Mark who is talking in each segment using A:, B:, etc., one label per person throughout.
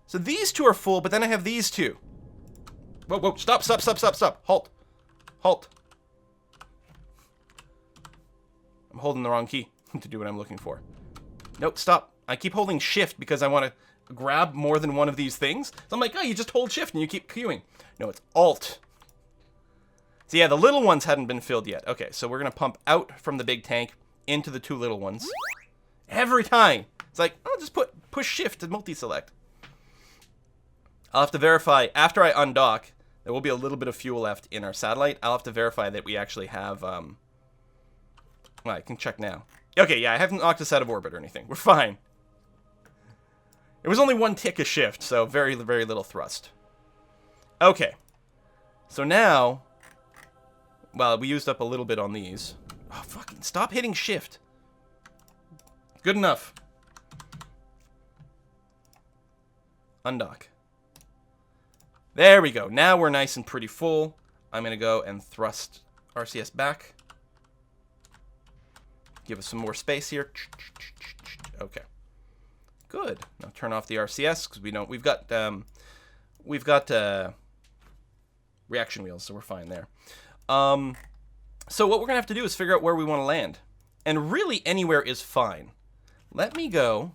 A: So these two are full, but then I have these two. Whoa, whoa, stop, stop, stop, stop, stop. Halt. Halt. I'm holding the wrong key to do what I'm looking for. Nope, stop. I keep holding shift because I want to grab more than one of these things. So I'm like, oh, you just hold shift and you keep queuing. No, it's alt. So yeah, the little ones hadn't been filled yet. Okay, so we're going to pump out from the big tank into the two little ones. Every time. It's like, oh, just push shift to multi-select. I'll have to verify, after I undock, there will be a little bit of fuel left in our satellite. I'll have to verify that we actually have, well, I can check now. Okay, yeah, I haven't knocked us out of orbit or anything. We're fine. It was only one tick of shift, so very, very little thrust. Okay. So now, well, we used up a little bit on these. Oh, fucking stop hitting shift. Good enough. Undock. There we go. Now we're nice and pretty full. I'm going to go and thrust RCS back. Give us some more space here. Okay. Good. Now turn off the RCS because we've got reaction wheels, so we're fine there. So what we're going to have to do is figure out where we want to land. And really anywhere is fine. Let me go.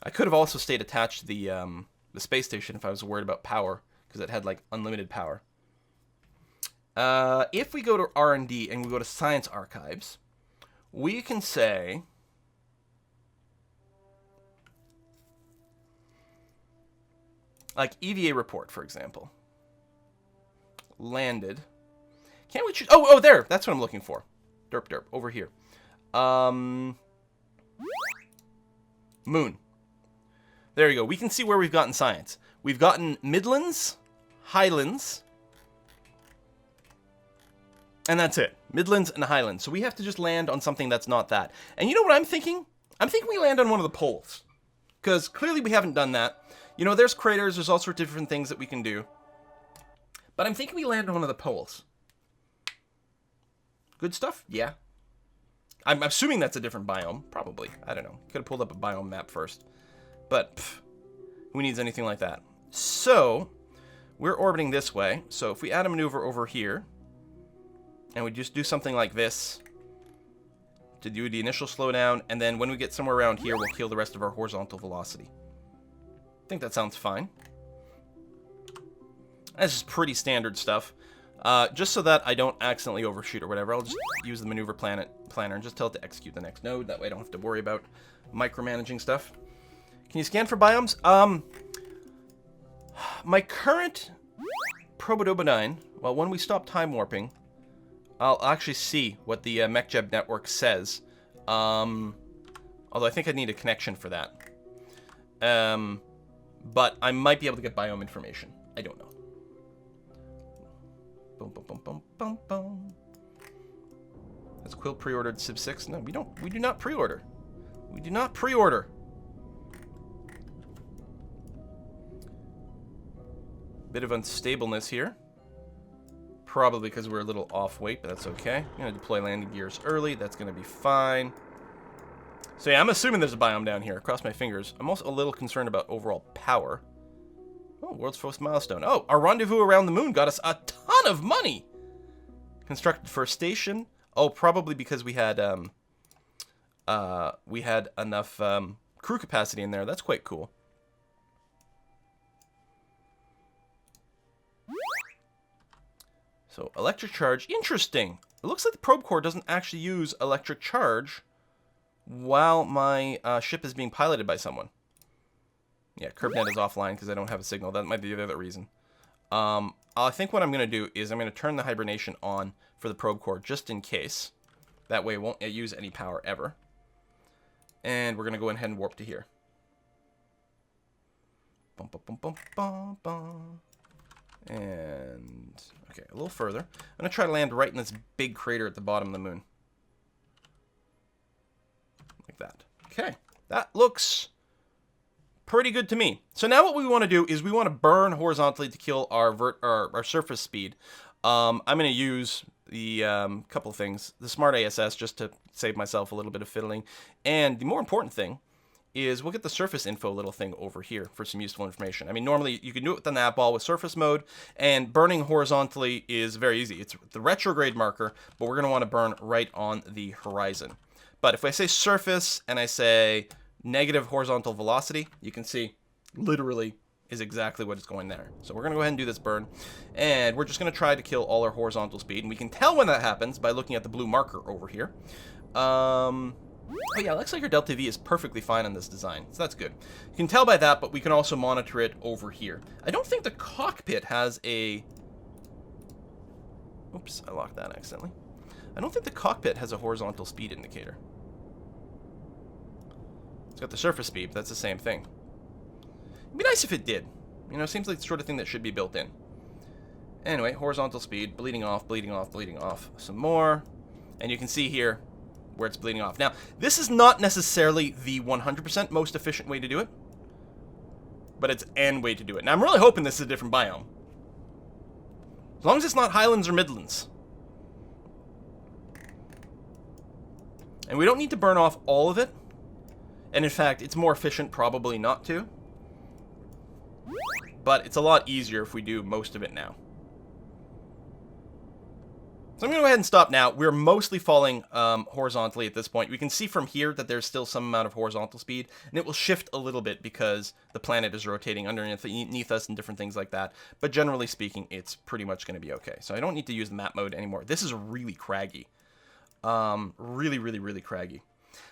A: I could have also stayed attached to the space station if I was worried about power, because it had like unlimited power. If we go to R&D and we go to Science Archives, we can say like EVA report, for example. Landed. Can't we choose? Oh, there. That's what I'm looking for. Derp, derp. Over here. Moon. There you go. We can see where we've gotten science. We've gotten Midlands, Highlands, and that's it. Midlands and Highlands. So we have to just land on something that's not that. And you know what I'm thinking? I'm thinking we land on one of the poles. Because clearly we haven't done that. You know, there's craters. There's all sorts of different things that we can do. But I'm thinking we land on one of the poles. Good stuff? Yeah. I'm assuming that's a different biome. Probably. I don't know. Could have pulled up a biome map first. But who needs anything like that? So, we're orbiting this way. So if we add a maneuver over here, and we just do something like this to do the initial slowdown, and then when we get somewhere around here, we'll kill the rest of our horizontal velocity. I think that sounds fine. This is pretty standard stuff. Just so that I don't accidentally overshoot or whatever, I'll just use the maneuver planner and just tell it to execute the next node. That way I don't have to worry about micromanaging stuff. Can you scan for biomes? My current Probodobodine, well, when we stop time warping, I'll actually see what the MechJeb network says. Although I think I'd need a connection for that. But I might be able to get biome information. I don't know. Boom, boom, boom, boom, boom, boom. Has Quill pre-ordered Civ 6? No, we don't. We do not pre-order. We do not pre-order. Bit of unstableness here. Probably because we're a little off weight, but that's okay. I'm going to deploy landing gears early. That's going to be fine. So yeah, I'm assuming there's a biome down here. Cross my fingers. I'm also a little concerned about overall power. Oh, world's first milestone. Oh, our rendezvous around the moon got us a ton of money. Constructed first station. Oh, probably because we had enough crew capacity in there. That's quite cool. So, electric charge. Interesting. It looks like the probe core doesn't actually use electric charge while my ship is being piloted by someone. Yeah, CurbNet is offline because I don't have a signal. That might be the other reason. I think what I'm going to do is I'm going to turn the hibernation on for the probe core just in case. That way it won't use any power ever. And we're going to go ahead and warp to here. Bum, bum, bum, bum, bum, bum. And, okay, a little further. I'm going to try to land right in this big crater at the bottom of the moon. Like that. Okay, that looks pretty good to me. So now what we want to do is we want to burn horizontally to kill our surface speed. I'm going to use the couple of things. The Smart ASS just to save myself a little bit of fiddling. And the more important thing is we'll get the surface info little thing over here for some useful information. I mean, normally you can do it with the nav ball with surface mode, and burning horizontally is very easy. It's the retrograde marker, but we're going to want to burn right on the horizon. But if I say surface and I say negative horizontal velocity, you can see literally is exactly what is going there. So we're going to go ahead and do this burn, and we're just going to try to kill all our horizontal speed, and we can tell when that happens by looking at the blue marker over here. Oh yeah, it looks like our delta V is perfectly fine on this design, so that's good. You can tell by that, but we can also monitor it over here. I don't think the cockpit has a... Oops, I locked that accidentally. I don't think the cockpit has a horizontal speed indicator. It's got the surface speed, but that's the same thing. It'd be nice if it did. You know, it seems like the sort of thing that should be built in. Anyway, horizontal speed, bleeding off, bleeding off, bleeding off. Some more. And you can see here where it's bleeding off. Now, this is not necessarily the 100% most efficient way to do it, but it's an way to do it. Now, I'm really hoping this is a different biome. As long as it's not Highlands or Midlands. And we don't need to burn off all of it. And in fact, it's more efficient probably not to. But it's a lot easier if we do most of it now. So I'm going to go ahead and stop now. We're mostly falling horizontally at this point. We can see from here that there's still some amount of horizontal speed, and it will shift a little bit because the planet is rotating underneath us and different things like that. But generally speaking, it's pretty much going to be okay. So I don't need to use the map mode anymore. This is really craggy. Really, really, really craggy.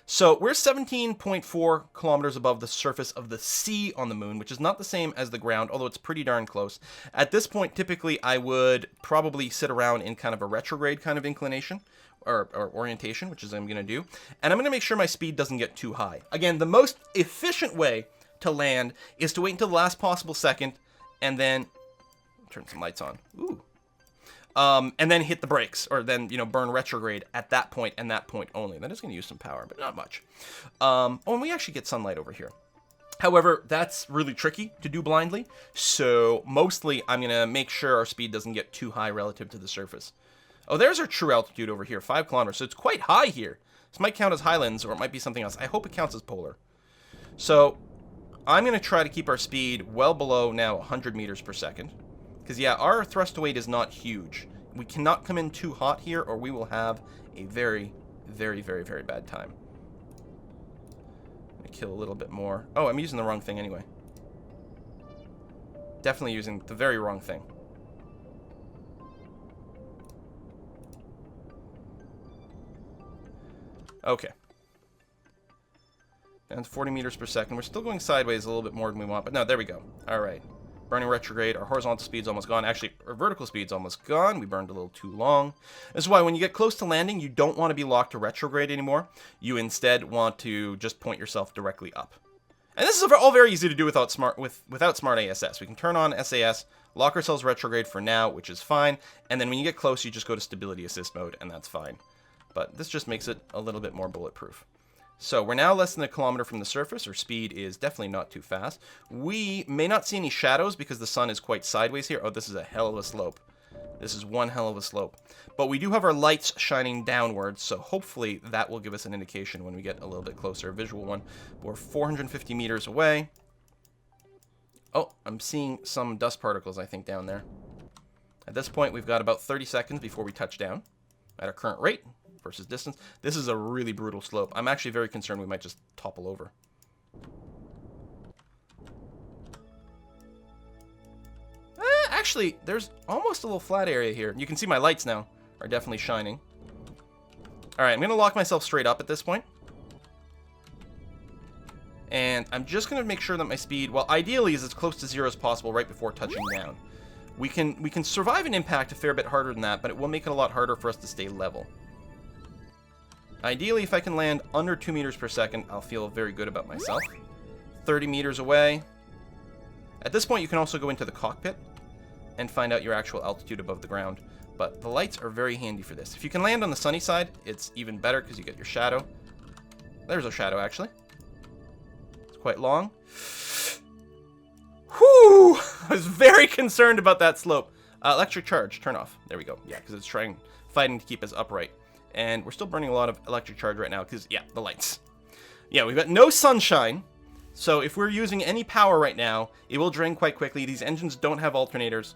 A: So we're 17.4 kilometers above the surface of the sea on the moon, which is not the same as the ground, although it's pretty darn close. At this point, typically, I would probably sit around in kind of a retrograde kind of inclination or orientation, which is what I'm going to do. And I'm going to make sure my speed doesn't get too high. Again, the most efficient way to land is to wait until the last possible second and then turn some lights on. Ooh. And then hit the brakes, or then, you know, burn retrograde at that point and that point only. That is going to use some power, but not much. Oh, and we actually get sunlight over here. However, that's really tricky to do blindly, so mostly I'm going to make sure our speed doesn't get too high relative to the surface. Oh, there's our true altitude over here, 5 kilometers, so it's quite high here. This might count as Highlands, or it might be something else. I hope it counts as polar. So I'm going to try to keep our speed well below now 100 meters per second. Because, yeah, our thrust to weight is not huge. We cannot come in too hot here, or we will have a very, very, very, very bad time. I'm going to kill a little bit more. Oh, I'm using the wrong thing anyway. Definitely using the very wrong thing. Okay. Down to 40 meters per second. We're still going sideways a little bit more than we want, but no, there we go. All right. Burning retrograde, our horizontal speed's almost gone. Actually, our vertical speed's almost gone. We burned a little too long. This is why when you get close to landing, you don't want to be locked to retrograde anymore. You instead want to just point yourself directly up. And this is all very easy to do without smart ASS. We can turn on SAS, lock ourselves retrograde for now, which is fine. And then when you get close, you just go to stability assist mode, and that's fine. But this just makes it a little bit more bulletproof. So we're now less than a kilometer from the surface. Our speed is definitely not too fast. We may not see any shadows because the sun is quite sideways here. Oh, this is a hell of a slope. This is one hell of a slope. But we do have our lights shining downwards, so hopefully that will give us an indication when we get a little bit closer, a visual one. We're 450 meters away. Oh, I'm seeing some dust particles, I think, down there. At this point, we've got about 30 seconds before we touch down at our current rate versus distance. This is a really brutal slope. I'm actually very concerned we might just topple over. Actually, there's almost a little flat area here. You can see my lights now are definitely shining. All right, I'm going to lock myself straight up at this point. And I'm just going to make sure that my speed, well, ideally is as close to 0 as possible right before touching down. We can survive an impact a fair bit harder than that, but it will make it a lot harder for us to stay level. Ideally, if I can land under 2 meters per second, I'll feel very good about myself. 30 meters away. At this point, you can also go into the cockpit and find out your actual altitude above the ground. But the lights are very handy for this. If you can land on the sunny side, it's even better because you get your shadow. There's a shadow, actually. It's quite long. Whew! I was very concerned about that slope. Electric charge, turn off. There we go. Yeah, because it's fighting to keep us upright. And we're still burning a lot of electric charge right now because, yeah, the lights. Yeah, we've got no sunshine, So if we're using any power right now, it will drain quite quickly. These engines don't have alternators.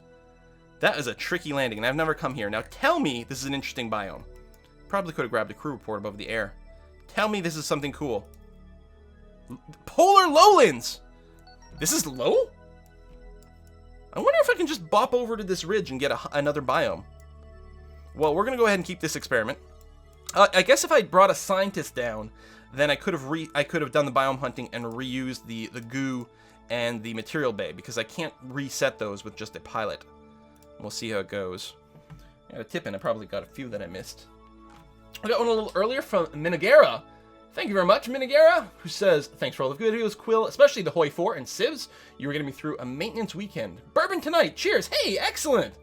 A: That is a tricky landing, and I've never come here. Now tell me this is an interesting biome. Probably could have grabbed a crew report above the air. Tell me this is something cool. Polar lowlands! This is low? I wonder if I can just bop over to this ridge and get another biome. Well, we're going to go ahead and keep this experiment. I guess if I brought a scientist down, then I could have done the biome hunting and reused the goo and the material bay, because I can't reset those with just a pilot. We'll see how it goes. I got a tip in. I probably got a few that I missed. I got one a little earlier from Minigera. Thank you very much, Minigera, who says, thanks for all the videos, Quill, especially the Hoi 4 and Civs. You were getting me through a maintenance weekend. Bourbon tonight. Cheers. Hey, excellent.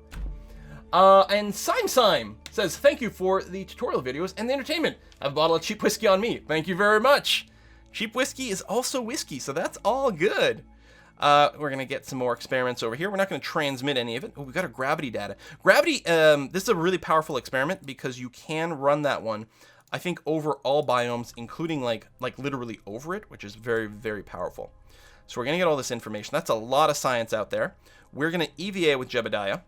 A: And Sime says, thank you for the tutorial videos and the entertainment. I have a bottle of cheap whiskey on me. Thank you very much. Cheap whiskey is also whiskey, so that's all good. We're going to get some more experiments over here. We're not going to transmit any of it. Oh, we got our gravity data. Gravity, this is a really powerful experiment because you can run that one, I think, over all biomes, including like literally over it, which is very, very powerful. So we're going to get all this information. That's a lot of science out there. We're going to EVA with Jebediah.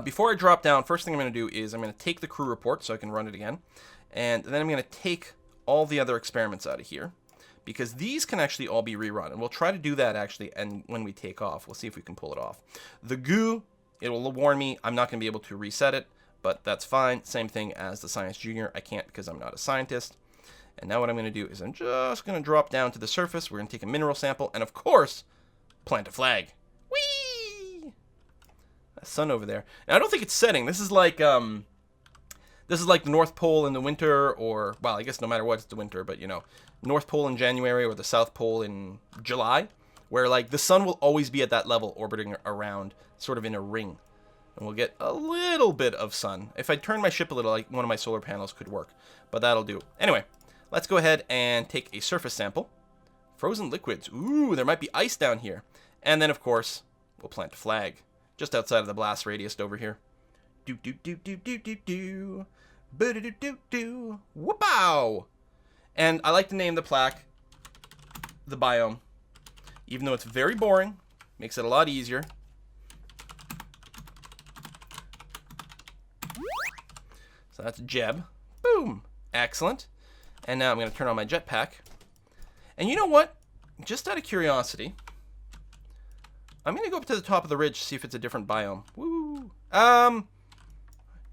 A: Before I drop down, first thing I'm going to do is I'm going to take the crew report so I can run it again. And then I'm going to take all the other experiments out of here, because these can actually all be rerun. And we'll try to do that actually, and when we take off, we'll see if we can pull it off. The goo, it will warn me I'm not going to be able to reset it, but that's fine. Same thing as the Science Junior. I can't because I'm not a scientist. And now what I'm going to do is I'm just going to drop down to the surface. We're going to take a mineral sample, and of course, plant a flag. Whee! That sun over there. And I don't think it's setting. This is like the North Pole in the winter, or, well, I guess no matter what, it's the winter, but, you know, North Pole in January or the South Pole in July, where, like, the sun will always be at that level, orbiting around, sort of in a ring. And we'll get a little bit of sun. If I turn my ship a little, like, one of my solar panels could work, but that'll do. Anyway, let's go ahead and take a surface sample. Frozen liquids. Ooh, there might be ice down here. And then, of course, we'll plant a flag just outside of the blast radius over here. Do do do do do do do. Boo-do-do-do-do. Whoop-ow! And I like to name the plaque the biome, even though it's very boring. Makes it a lot easier. So that's Jeb. Boom! Excellent. And now I'm going to turn on my jetpack. And you know what? Just out of curiosity, I'm going to go up to the top of the ridge to see if it's a different biome. Woo!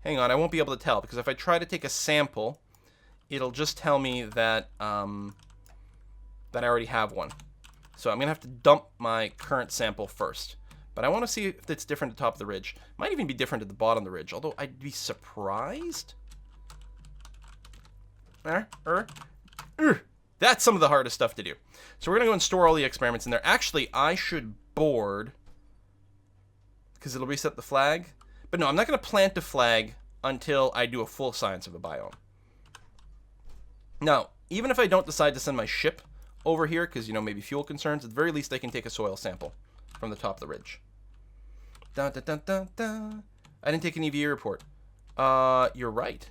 A: Hang on, I won't be able to tell, because if I try to take a sample, it'll just tell me that that I already have one. So I'm going to have to dump my current sample first. But I want to see if it's different at the top of the ridge. Might even be different at the bottom of the ridge, although I'd be surprised. That's some of the hardest stuff to do. So we're going to go and store all the experiments in there. Actually, I should board, because it'll reset the flag. But no, I'm not going to plant a flag until I do a full science of a biome. Now, even if I don't decide to send my ship over here, because, you know, maybe fuel concerns, at the very least I can take a soil sample from the top of the ridge. Dun, dun, dun, dun, dun. I didn't take an EVA report. You're right.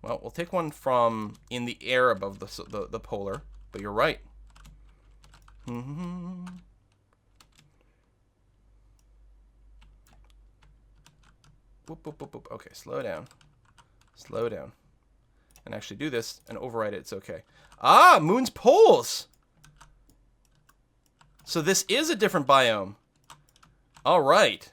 A: Well, we'll take one from in the air above the polar, but you're right. Whoop, whoop, whoop, whoop. Okay, slow down. Slow down. And actually do this and override it. It's okay. Ah, moon's poles. So this is a different biome. All right.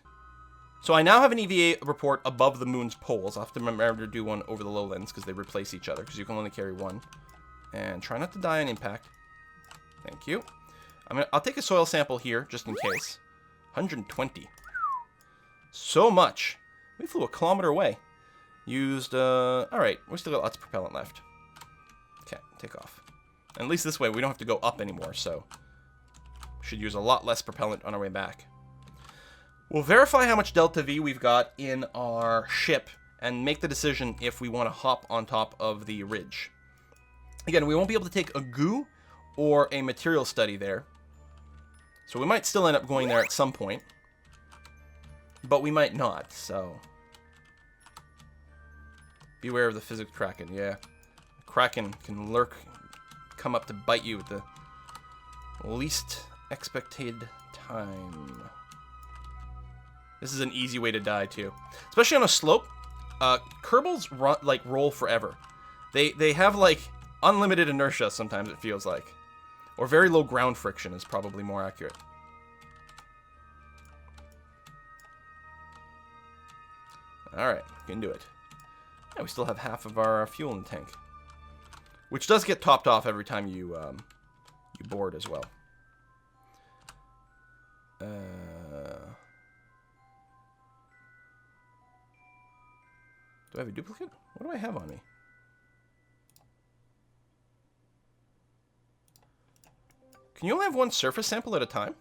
A: So I now have an EVA report above the moon's poles. I'll have to remember to do one over the lowlands because they replace each other, because you can only carry one. And try not to die on impact. Thank you. I'll take a soil sample here just in case. 120. So much. We flew a kilometer away. Used, alright, we still got lots of propellant left. Okay, take off. And at least this way we don't have to go up anymore, so we should use a lot less propellant on our way back. We'll verify how much delta V we've got in our ship and make the decision if we want to hop on top of the ridge. Again, we won't be able to take a goo or a material study there. So we might still end up going there at some point. But we might not, so beware of the physics Kraken. Yeah, Kraken can lurk come up to bite you at the least expected time. This is an easy way to die, too. Especially on a slope. Kerbals roll forever. They have, like, unlimited inertia sometimes, it feels like. Or very low ground friction is probably more accurate. Alright, we can do it. Yeah, we still have half of our fuel in the tank. Which does get topped off every time you board as well. Do I have a duplicate? What do I have on me? Can you only have one surface sample at a time?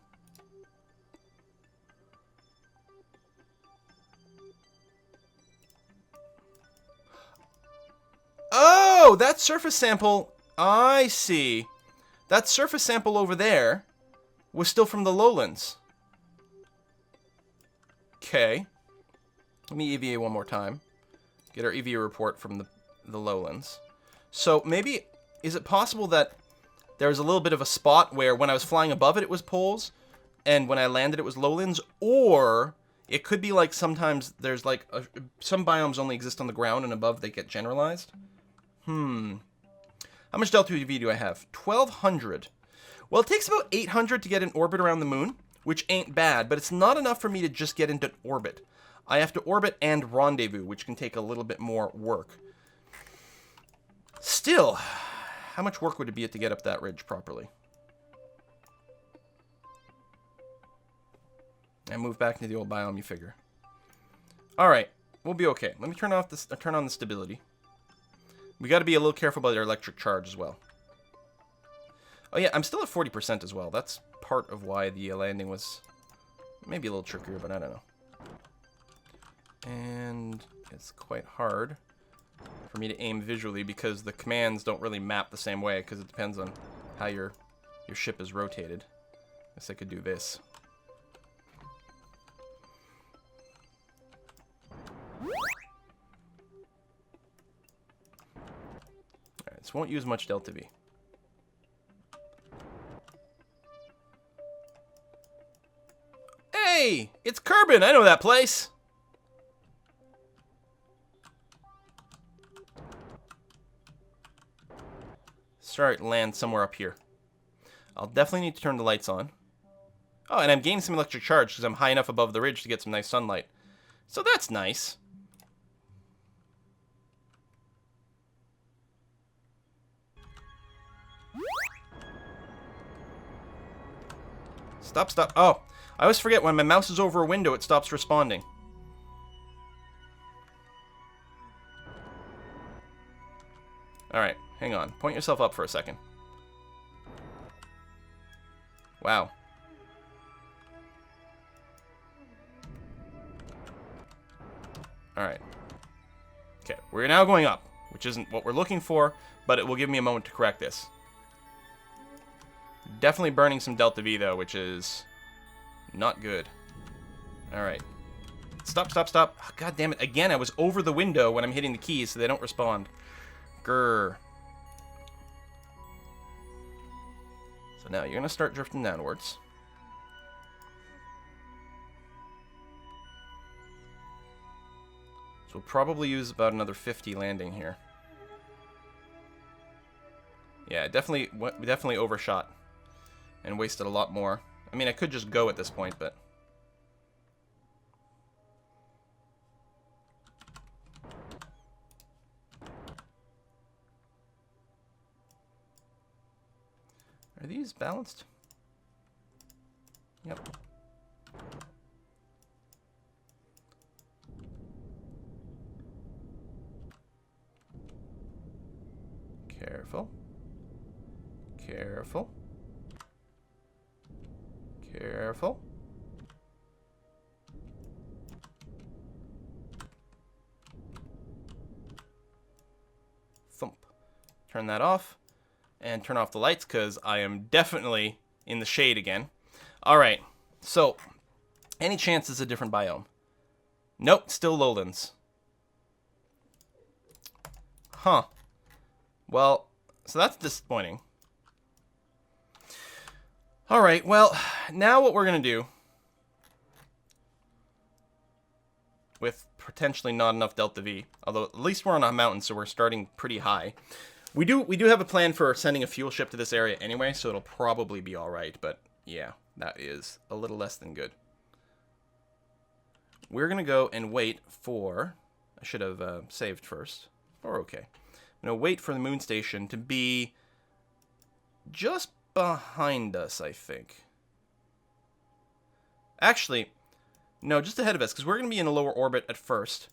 A: Oh, that surface sample, I see. That surface sample over there was still from the lowlands. Okay. Let me EVA one more time. Get our EVA report from the lowlands. So maybe, is it possible that there was a little bit of a spot where when I was flying above it, it was poles, and when I landed, it was lowlands? Or it could be like sometimes there's like, some biomes only exist on the ground, and above they get generalized. How much delta V do I have? 1,200. Well, it takes about 800 to get in orbit around the moon, which ain't bad, but it's not enough for me to just get into orbit. I have to orbit and rendezvous, which can take a little bit more work. Still, how much work would it be to get up that ridge properly? And move back into the old biome, you figure. Alright, we'll be okay. Let me turn on the stability. We got to be a little careful about our electric charge as well. Oh yeah, I'm still at 40% as well. That's part of why the landing was maybe a little trickier, but I don't know. And it's quite hard for me to aim visually because the commands don't really map the same way because it depends on how your ship is rotated. I guess I could do this. This won't use much delta V. Hey! It's Kerbal! I know that place! Start land somewhere up here. I'll definitely need to turn the lights on. Oh, and I'm gaining some electric charge because I'm high enough above the ridge to get some nice sunlight. So that's nice. Stop, stop. Oh, I always forget when my mouse is over a window, it stops responding. Alright, hang on. Point yourself up for a second. Wow. Alright. Okay, we're now going up, which isn't what we're looking for, but it will give me a moment to correct this. Definitely burning some delta V, though, which is not good. Alright. Stop, stop, stop. Oh, God damn it. Again, I was over the window when I'm hitting the keys, so they don't respond. Grr. So now you're going to start drifting downwards. So we'll probably use about another 50 landing here. Yeah, definitely overshot. And wasted a lot more. I mean, I could just go at this point, but... Are these balanced? Yep. Careful. Careful. Careful. Thump. Turn that off. And turn off the lights, because I am definitely in the shade again. Alright. So, any chance it's a different biome? Nope, still lowlands. Huh. Well, so that's disappointing. Alright, well, now what we're going to do, with potentially not enough Delta V, although at least we're on a mountain, so we're starting pretty high. We do have a plan for sending a fuel ship to this area anyway, so it'll probably be alright, but yeah, that is a little less than good. We're going to go and wait for... I should have saved first. Or okay. I'm going to wait for the moon station to be just behind us, I think. Actually, no, just ahead of us, because we're going to be in a lower orbit at first,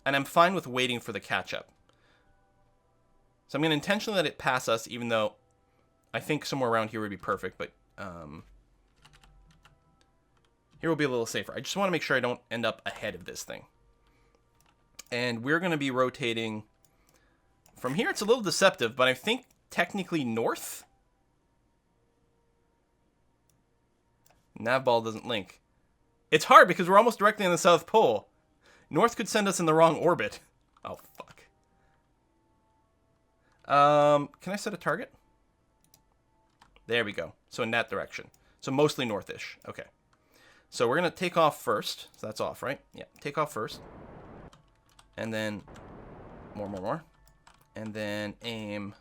A: and I'm fine with waiting for the catch-up. So I'm going to intentionally let it pass us, even though I think somewhere around here would be perfect, but here will be a little safer. I just want to make sure I don't end up ahead of this thing. And we're going to be rotating... From here, it's a little deceptive, but I think technically north? Navball doesn't link. It's hard because we're almost directly on the South Pole. North could send us in the wrong orbit. Oh, fuck. Can I set a target? There we go. So in that direction. So mostly northish. Okay. So we're going to take off first. So that's off, right? Yeah, take off first. And then more. And then aim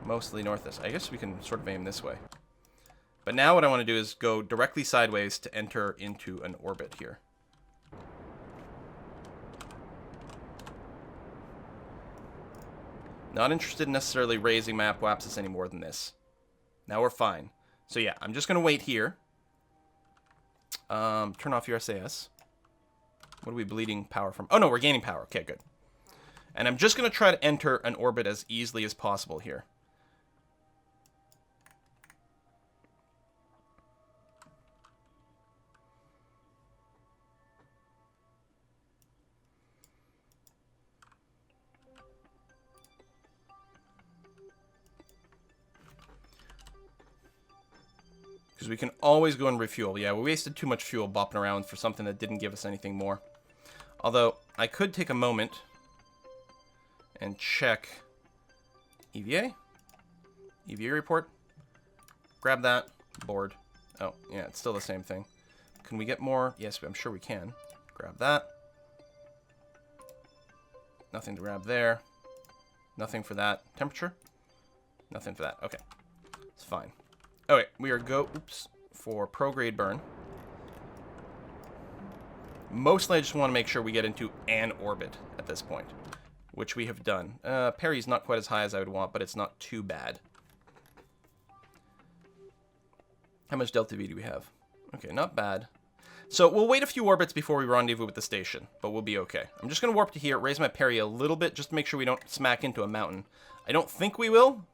A: mostly northeast. I guess we can sort of aim this way. But now what I want to do is go directly sideways to enter into an orbit here. Not interested in necessarily raising my apoapsis any more than this. Now we're fine. So yeah, I'm just going to wait here. Turn off your SAS. What are we bleeding power from? Oh no, we're gaining power. Okay, good. And I'm just going to try to enter an orbit as easily as possible here. Because we can always go and refuel. Yeah, we wasted too much fuel bopping around for something that didn't give us anything more. Although, I could take a moment and check EVA. EVA report. Grab that. Board. Oh, yeah, it's still the same thing. Can we get more? Yes, I'm sure we can. Grab that. Nothing to grab there. Nothing for that. Temperature? Nothing for that. Okay. It's fine. Okay, we are for prograde burn. Mostly I just want to make sure we get into an orbit at this point, which we have done. Parry's not quite as high as I would want, but it's not too bad. How much Delta V do we have? Okay, not bad. So we'll wait a few orbits before we rendezvous with the station, but we'll be okay. I'm just going to warp to here, raise my parry a little bit, just to make sure we don't smack into a mountain. I don't think we will.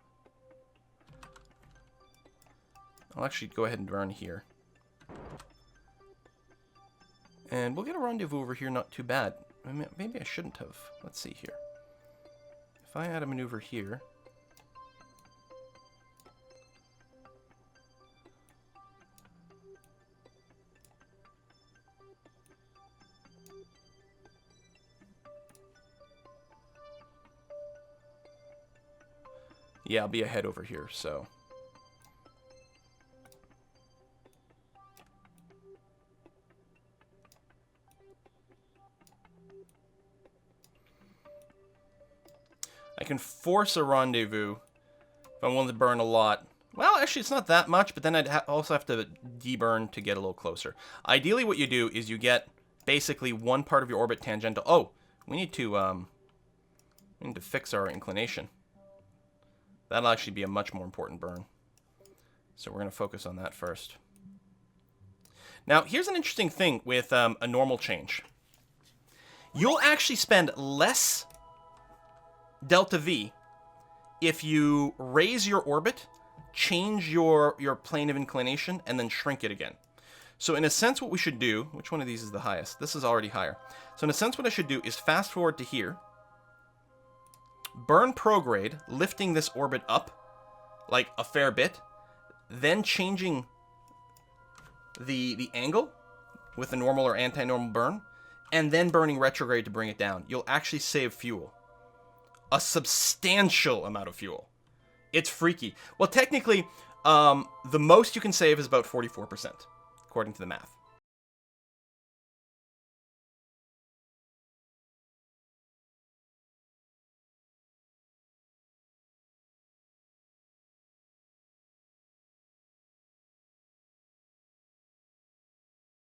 A: I'll actually go ahead and burn here. And we'll get a rendezvous over here, not too bad. I mean, maybe I shouldn't have. Let's see here. If I add a maneuver here... Yeah, I'll be ahead over here, so... I can force a rendezvous if I'm willing to burn a lot. Well, actually, it's not that much, but then I'd also have to deburn to get a little closer. Ideally, what you do is you get basically one part of your orbit tangential. Oh, we need to fix our inclination. That'll actually be a much more important burn. So we're going to focus on that first. Now, here's an interesting thing with a normal change. You'll actually spend less Delta V if you raise your orbit, change your plane of inclination, and then shrink it again. So in a sense, what we should do... Which one of these is the highest? This is already higher. So in a sense, what I should do is fast forward to here. Burn prograde, lifting this orbit up, like a fair bit. Then changing the angle with a normal or anti-normal burn. And then burning retrograde to bring it down. You'll actually save fuel. A substantial amount of fuel. It's freaky. Well, technically, the most you can save is about 44%, according to the math.